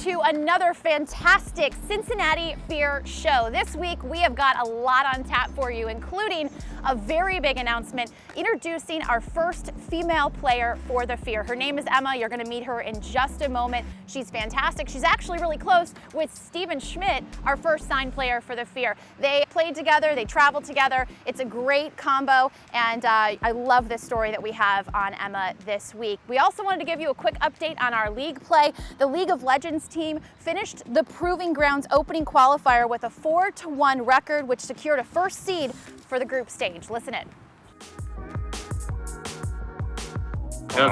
to another fantastic Cincinnati FEAR show. This week, we have got a lot on tap for you, including a very big announcement introducing our first female player for the FEAR. Her name is Emma. You're going to meet her in just a moment. She's fantastic. She's actually really close with Steven Schmidt, our first signed player for the FEAR. They played together, they traveled together. It's a great combo, and I love this story that we have on Emma this week. We also wanted to give you a quick update on our league play. The League of Legends team finished the Proving Grounds opening qualifier with a 4-1 record, which secured a first seed for the group stage. Listen in. I'm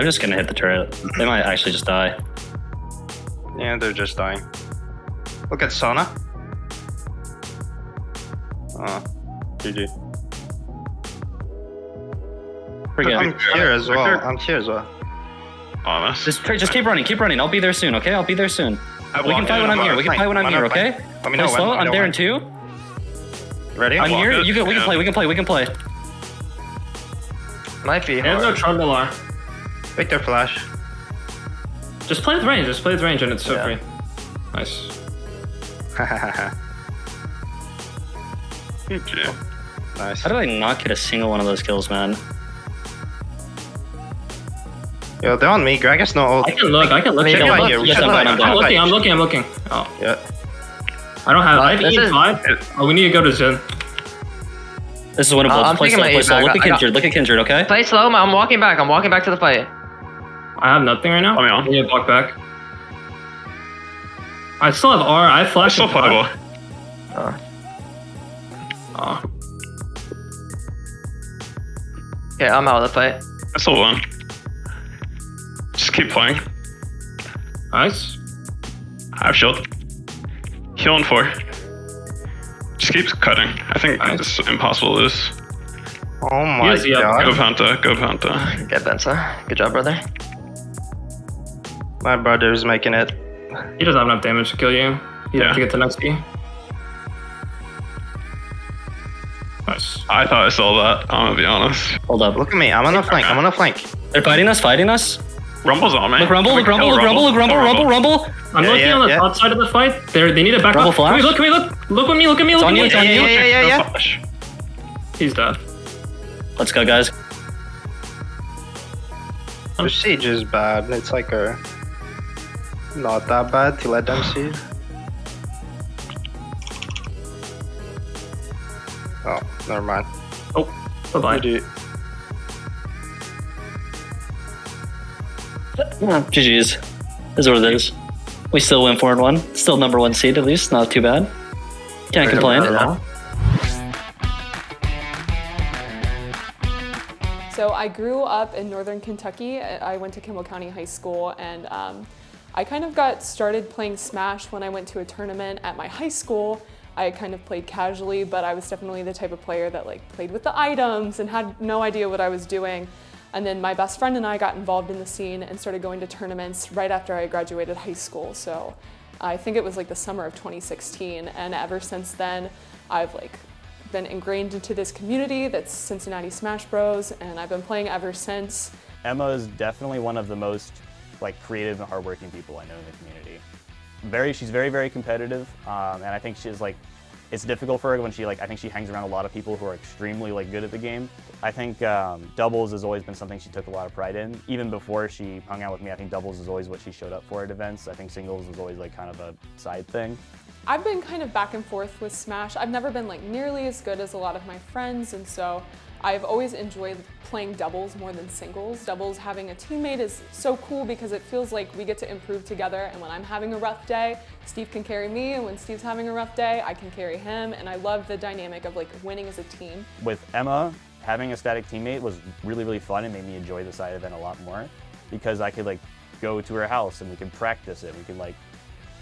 just gonna hit the turret. They might actually just die. Yeah, they're just dying. Look at Sona. GG. I'm here as well. I'm here as well. Honest. Just keep running. I'll be there soon, okay? I'll be there soon. We can fight when I'm here. Okay? Let me know slow. when. I'm there in 2. Ready? I'm here. We can play. Might be There's no hard. trouble, Lar. Victor flash. Just play with range. And it's so free. Nice. GG. Nice. How do I not get a single one of those kills, man? Yo, they're on me. Greg has no ult. I can look. Check Yeah, right look. here. We Yes, should I'm look. done. I'm looking. Oh. Yeah. I don't have. I have E5. Oh, we need to go to Zen. This is winnable. I'm Play taking my slow. aim Look back. at Kindred, okay? Play slow, I'm walking back. I'm walking back to the fight. I have nothing right now. Let me on. I need to block back. I still have R. I have flash. Still playable. Oh. Okay, I'm out of the fight. I still won. Just keep playing. Nice. I have shield. Heal on 4. Just keep cutting. I think it's impossible to lose. Oh my Easy, god. Go Panta. Get Benza. Good job, brother. My brother's making it. He doesn't have enough damage to kill you. You have to get the next key. Nice. I thought I saw that. I'm gonna be honest. Hold up. Look at me. I'm on a flank. They're fighting us. Rumble's on me. Look, Rumble. Kill Rumble. I'm looking on the top side of the fight. They need a back Rumble up. flash. Can we look? Look at me. Look at me. Yeah. No flash. He's dead. Let's go, guys. The siege is bad. It's like not that bad to let them siege. Oh, never mind. Oh, bye-bye. GG. GG's. Is what it is. We still win 4-1. Still number 1 seed at least. Not too bad. Can't complain. So I grew up in northern Kentucky. I went to Kimball County High School, and I kind of got started playing Smash when I went to a tournament at my high school. I kind of played casually, but I was definitely the type of player that played with the items and had no idea what I was doing. And then my best friend and I got involved in the scene and started going to tournaments right after I graduated high school. So I think it was the summer of 2016, and ever since then, I've been ingrained into this community that's Cincinnati Smash Bros, and I've been playing ever since. Emma is definitely one of the most creative and hardworking people I know in the community. She's very competitive, and I think she's it's difficult for her when I think she hangs around a lot of people who are extremely good at the game. I think doubles has always been something she took a lot of pride in. Even before she hung out with me, I think doubles is always what she showed up for at events. I think singles was always kind of a side thing. I've been kind of back and forth with Smash. I've never been nearly as good as a lot of my friends, and so I've always enjoyed playing doubles more than singles. Doubles, having a teammate is so cool because it feels like we get to improve together, and when I'm having a rough day, Steve can carry me, and when Steve's having a rough day, I can carry him, and I love the dynamic of winning as a team. With Emma, having a static teammate was really fun and made me enjoy the side event a lot more because I could go to her house and we could practice it. We could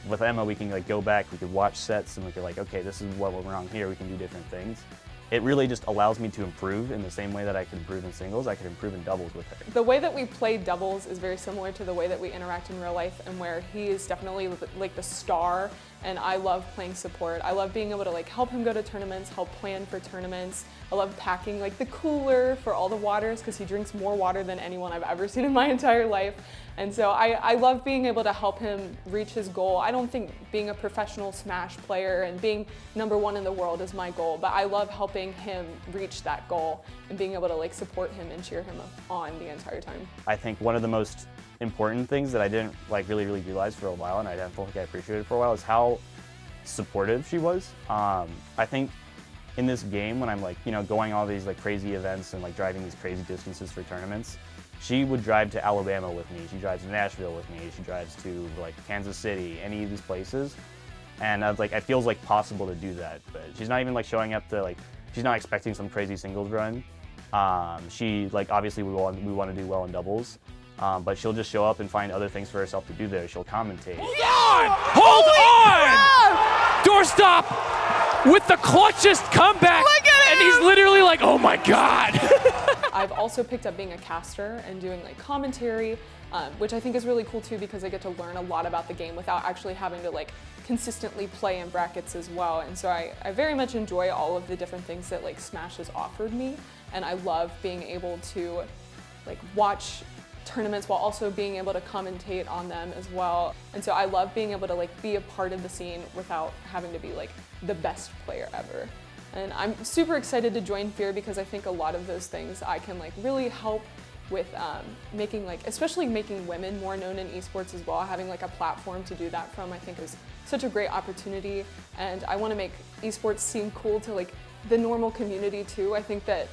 with Emma, we can go back, we could watch sets, and we could okay, this is what went wrong here, we can do different things. It really just allows me to improve in the same way that I could improve in singles, I could improve in doubles with her. The way that we play doubles is very similar to the way that we interact in real life, and where he is definitely the star, and I love playing support. I love being able to help him go to tournaments, help plan for tournaments. I love packing the cooler for all the waters because he drinks more water than anyone I've ever seen in my entire life. And so I love being able to help him reach his goal. I don't think being a professional Smash player and being #1 in the world is my goal, but I love helping him reach that goal and being able to like support him and cheer him on the entire time. I think one of the most important things that I didn't like really realize for a while, and I don't think I appreciated for a while, is how supportive she was. I think in this game, when I'm like, you know, going all these like crazy events and like driving these crazy distances for tournaments, she would drive to Alabama with me, she drives to Nashville with me, she drives to like Kansas City, any of these places. And I was like, it feels like possible to do that, but she's not even like showing up to like, she's not expecting some crazy singles run. She like, obviously we want to do well in doubles, but she'll just show up and find other things for herself to do there. She'll commentate. Hold on! Doorstop with the clutchest comeback, and he's literally like, oh my God. I've also picked up being a caster and doing like commentary, which I think is really cool too because I get to learn a lot about the game without actually having to like consistently play in brackets as well. And so I very much enjoy all of the different things that like Smash has offered me, and I love being able to like watch tournaments while also being able to commentate on them as well. And so I love being able to like be a part of the scene without having to be like the best player ever. And I'm super excited to join FEAR because I think a lot of those things I can like really help with making like, especially making women more known in esports as well. Having like a platform to do that from I think is such a great opportunity, and I want to make esports seem cool to like the normal community too. I think that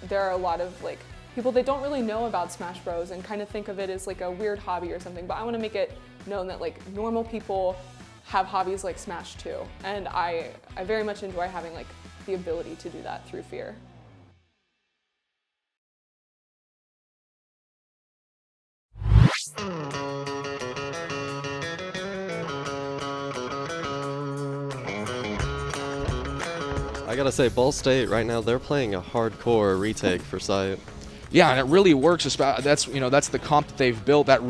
there are a lot of like people that don't really know about Smash Bros and kind of think of it as like a weird hobby or something, but I want to make it known that like normal people have hobbies like Smash too, and I very much enjoy having like the ability to do that through FEAR. I gotta say, Ball State right now, they're playing a hardcore retake for Sight. Yeah, and it really works. That's the comp that they've built. That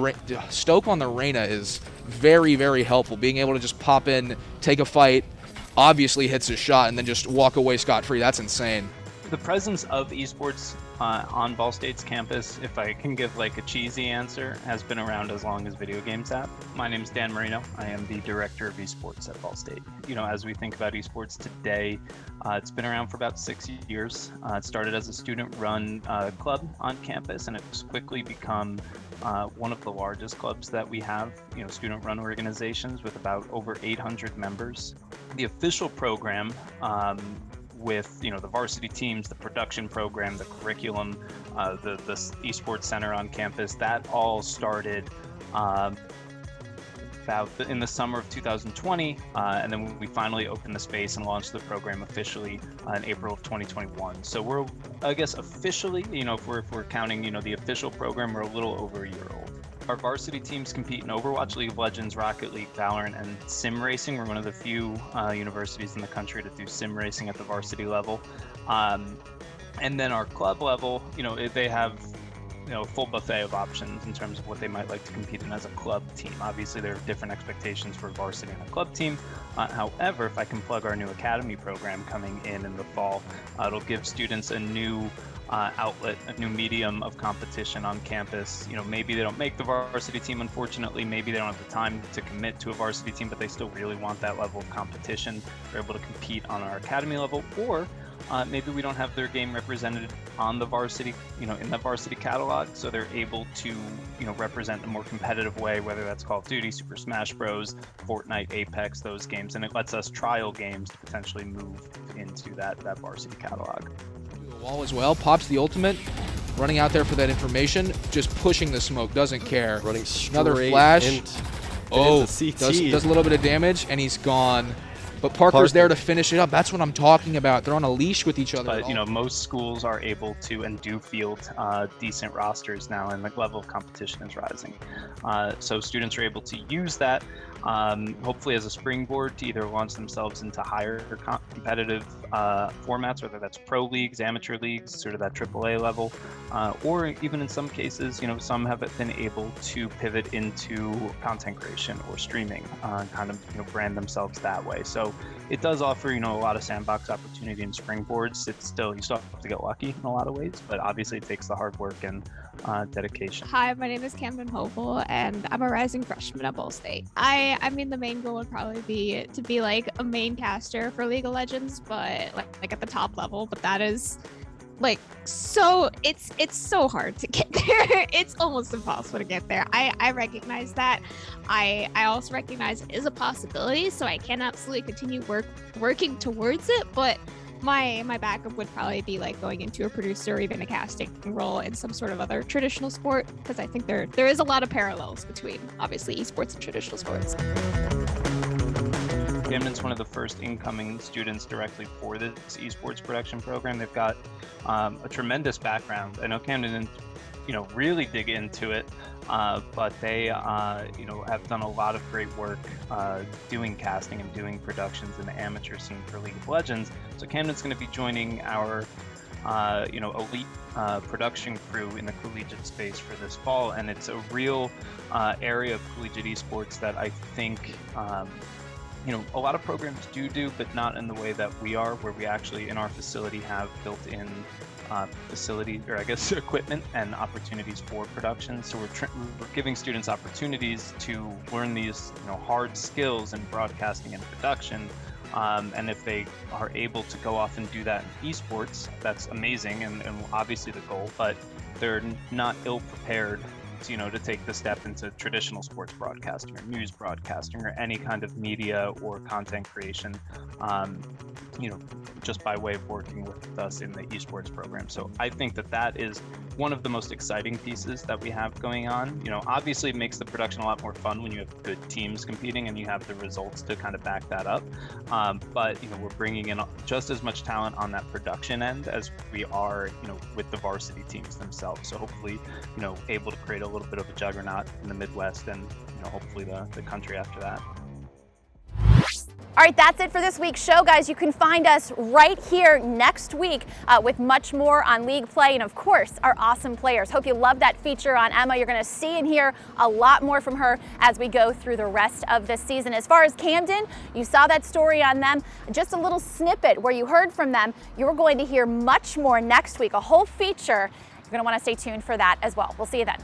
Stoke on the Reyna is very, very helpful. Being able to just pop in, take a fight, obviously hits his shot, and then just walk away scot-free. That's insane. The presence of esports on Ball State's campus, if I can give like a cheesy answer, has been around as long as video games have. My name is Dan Marino. I am the director of esports at Ball State. You know, as we think about esports today, it's been around for about 6 years. It started as a student-run club on campus, and it's quickly become one of the largest clubs that we have, you know, student-run organizations with about over 800 members. The official program, with, you know, the varsity teams, the production program, the curriculum, the esports center on campus, that all started in the summer of 2020, and then we finally opened the space and launched the program officially in April of 2021. So we're, I guess, officially, you know, if we're counting, you know, the official program, we're a little over a year old. Our varsity teams compete in Overwatch, League of Legends, Rocket League, Valorant, and sim racing. We're one of the few universities in the country to do sim racing at the varsity level. And then our club level, you know, they have, you know, a full buffet of options in terms of what they might like to compete in as a club team. Obviously, there are different expectations for varsity and a club team. However, if I can plug our new academy program coming in the fall, it'll give students a new outlet, a new medium of competition on campus. You know, maybe they don't make the varsity team, unfortunately. Maybe they don't have the time to commit to a varsity team, but they still really want that level of competition. They're able to compete on our academy level, or maybe we don't have their game represented on the varsity, you know, in the varsity catalog, so they're able to, you know, represent in a more competitive way, whether that's Call of Duty, Super Smash Bros, Fortnite, Apex, those games, and it lets us trial games to potentially move into that varsity catalog. Wall as well, pops the ultimate, running out there for that information, just pushing the smoke, doesn't care. Running straight another flash. Does CT. a little bit of damage, and he's gone. But Parker's there to finish it up. That's what I'm talking about. They're on a leash with each other. But, you know, most schools are able to and do field decent rosters now, and the level of competition is rising. So students are able to use that, hopefully as a springboard to either launch themselves into higher competitive formats, whether that's pro leagues, amateur leagues, sort of that AAA level, or even in some cases, you know, some have been able to pivot into content creation or streaming, kind of, you know, brand themselves that way. So it does offer, you know, a lot of sandbox opportunity and springboards. It's still, you still have to get lucky in a lot of ways, but obviously it takes the hard work and dedication. Hi, my name is Camden Hovel, and I'm a rising freshman at Ball State. I mean, the main goal would probably be to be like a main caster for League of Legends, but like at the top level. But that is like so it's so hard to get there. It's almost impossible to get there. I recognize that. I also recognize it is a possibility, so I can absolutely continue working towards it. But my backup would probably be like going into a producer or even a casting role in some sort of other traditional sport, because I think there is a lot of parallels between obviously esports and traditional sports. Camden's one of the first incoming students directly for this esports production program. They've got a tremendous background. I know Camden didn't, really dig into it, but they, have done a lot of great work doing casting and doing productions in the amateur scene for League of Legends. So Camden's going to be joining our, elite production crew in the collegiate space for this fall, and it's a real area of collegiate esports that I think a lot of programs do, but not in the way that we are, where we actually in our facility have built-in equipment and opportunities for production. So we're giving students opportunities to learn these hard skills in broadcasting and production. And if they are able to go off and do that in esports, that's amazing and obviously the goal, but they're not ill-prepared to take the step into traditional sports broadcasting or news broadcasting or any kind of media or content creation, just by way of working with us in the esports program. So I think that is one of the most exciting pieces that we have going on. Obviously it makes the production a lot more fun when you have good teams competing and you have the results to kind of back that up. But we're bringing in just as much talent on that production end as we are, with the varsity teams themselves. So hopefully, able to create a little bit of a juggernaut in the Midwest and, hopefully the country after that. All right, that's it for this week's show, guys. You can find us right here next week with much more on league play and, of course, our awesome players. Hope you love that feature on Emma. You're going to see and hear a lot more from her as we go through the rest of this season. As far as Camden, you saw that story on them, just a little snippet where you heard from them. You're going to hear much more next week, a whole feature. You're going to want to stay tuned for that as well. We'll see you then.